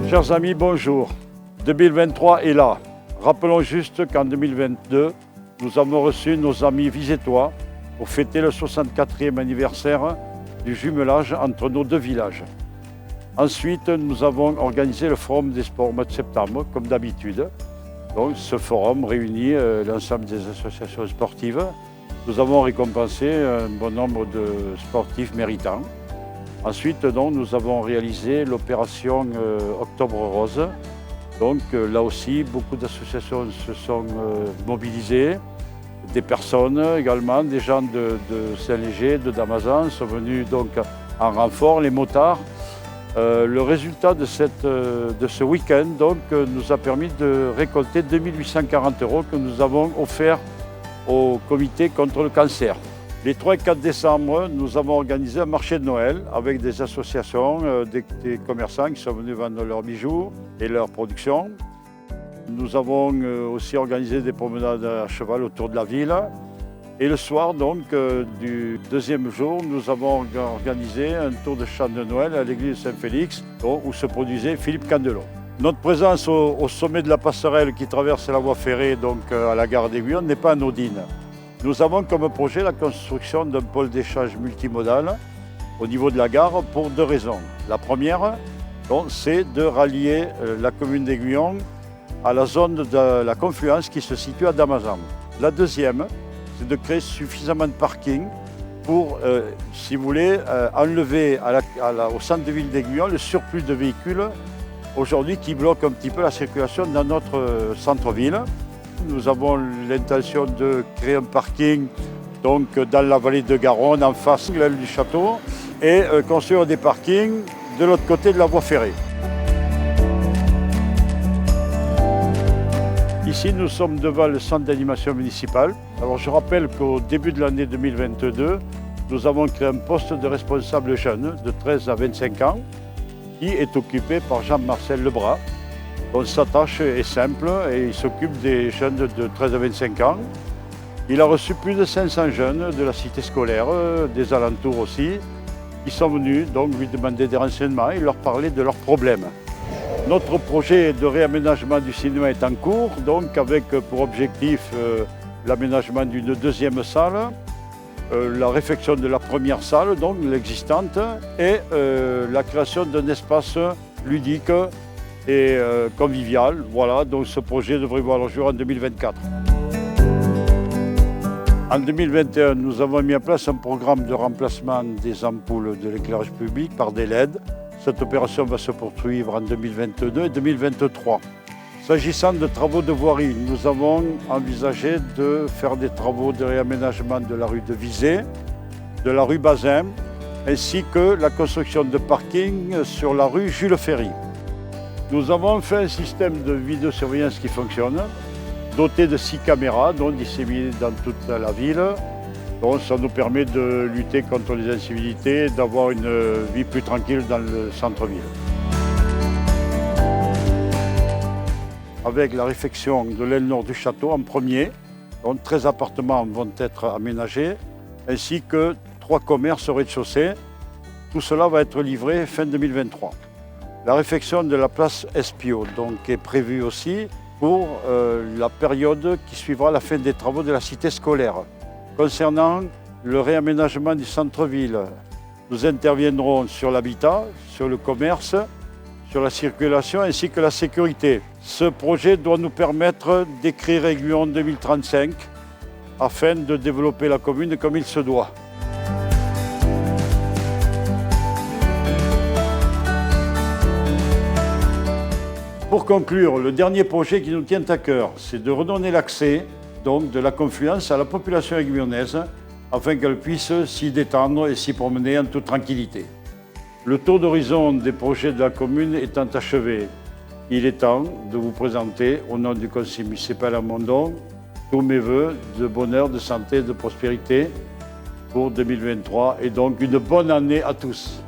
Chers amis, bonjour. 2023 est là. Rappelons juste qu'en 2022, nous avons reçu nos amis visétois pour fêter le 64e anniversaire du jumelage entre nos deux villages. Ensuite, nous avons organisé le Forum des sports au mois de septembre, comme d'habitude. Donc, ce forum réunit l'ensemble des associations sportives. Nous avons récompensé un bon nombre de sportifs méritants. Ensuite, donc, nous avons réalisé l'opération Octobre Rose. Donc, là aussi, beaucoup d'associations se sont mobilisées. Des personnes également, des gens de Saint-Léger, de Damazan sont venus donc en renfort, les motards. Le résultat de ce week-end donc, nous a permis de récolter 2 840 € que nous avons offerts au comité contre le cancer. Les 3 et 4 décembre, nous avons organisé un marché de Noël avec des associations, des commerçants qui sont venus vendre leurs bijoux et leurs productions. Nous avons aussi organisé des promenades à cheval autour de la ville. Et le soir donc, du deuxième jour, nous avons organisé un tour de chant de Noël à l'église de Saint-Félix, où se produisait Philippe Candelot. Notre présence au sommet de la passerelle qui traverse la voie ferrée donc, à la gare d'Aiguillon n'est pas anodine. Nous avons comme projet la construction d'un pôle d'échange multimodal au niveau de la gare pour 2 raisons. La première, c'est de rallier la commune d'Aiguillon à la zone de la confluence qui se situe à Damazan. La deuxième, c'est de créer suffisamment de parking pour, si vous voulez, enlever au centre-ville d'Aiguillon le surplus de véhicules aujourd'hui qui bloque un petit peu la circulation dans notre centre-ville. Nous avons l'intention de créer un parking donc, dans la vallée de Garonne, en face de l'aile du château, et construire des parkings de l'autre côté de la voie ferrée. Ici, nous sommes devant le centre d'animation municipal. Alors, je rappelle qu'au début de l'année 2022, nous avons créé un poste de responsable jeune de 13 à 25 ans qui est occupé par Jean-Marcel Lebras. Sa tâche est simple et il s'occupe des jeunes de 13 à 25 ans. Il a reçu plus de 500 jeunes de la cité scolaire, des alentours aussi, qui sont venus donc, lui demander des renseignements et leur parler de leurs problèmes. Notre projet de réaménagement du cinéma est en cours, donc avec pour objectif l'aménagement d'une 2e salle, la réfection de la première salle, donc l'existante, et la création d'un espace ludique et convivial. Voilà, donc ce projet devrait voir le jour en 2024. En 2021, nous avons mis en place un programme de remplacement des ampoules de l'éclairage public par des LED. Cette opération va se poursuivre en 2022 et 2023. S'agissant de travaux de voirie, nous avons envisagé de faire des travaux de réaménagement de la rue de Vizé, de la rue Bazin, ainsi que la construction de parking sur la rue Jules Ferry. Nous avons fait un système de vidéosurveillance qui fonctionne, doté de 6 caméras, dont disséminées dans toute la ville. Donc, ça nous permet de lutter contre les incivilités et d'avoir une vie plus tranquille dans le centre-ville. Avec la réfection de l'aile nord du château en premier, donc 13 appartements vont être aménagés, ainsi que 3 commerces au rez-de-chaussée. Tout cela va être livré fin 2023. La réfection de la place Espio donc, est prévue aussi pour la période qui suivra la fin des travaux de la cité scolaire. Concernant le réaménagement du centre-ville, nous interviendrons sur l'habitat, sur le commerce, sur la circulation ainsi que la sécurité. Ce projet doit nous permettre d'écrire Aiguillon 2035 afin de développer la commune comme il se doit. Pour conclure, le dernier projet qui nous tient à cœur, c'est de redonner l'accès donc de la confluence à la population aiguillonnaise afin qu'elle puisse s'y détendre et s'y promener en toute tranquillité. Le tour d'horizon des projets de la commune étant achevé, il est temps de vous présenter au nom du conseil municipal à Mondon tous mes vœux de bonheur, de santé et de prospérité pour 2023 et donc une bonne année à tous.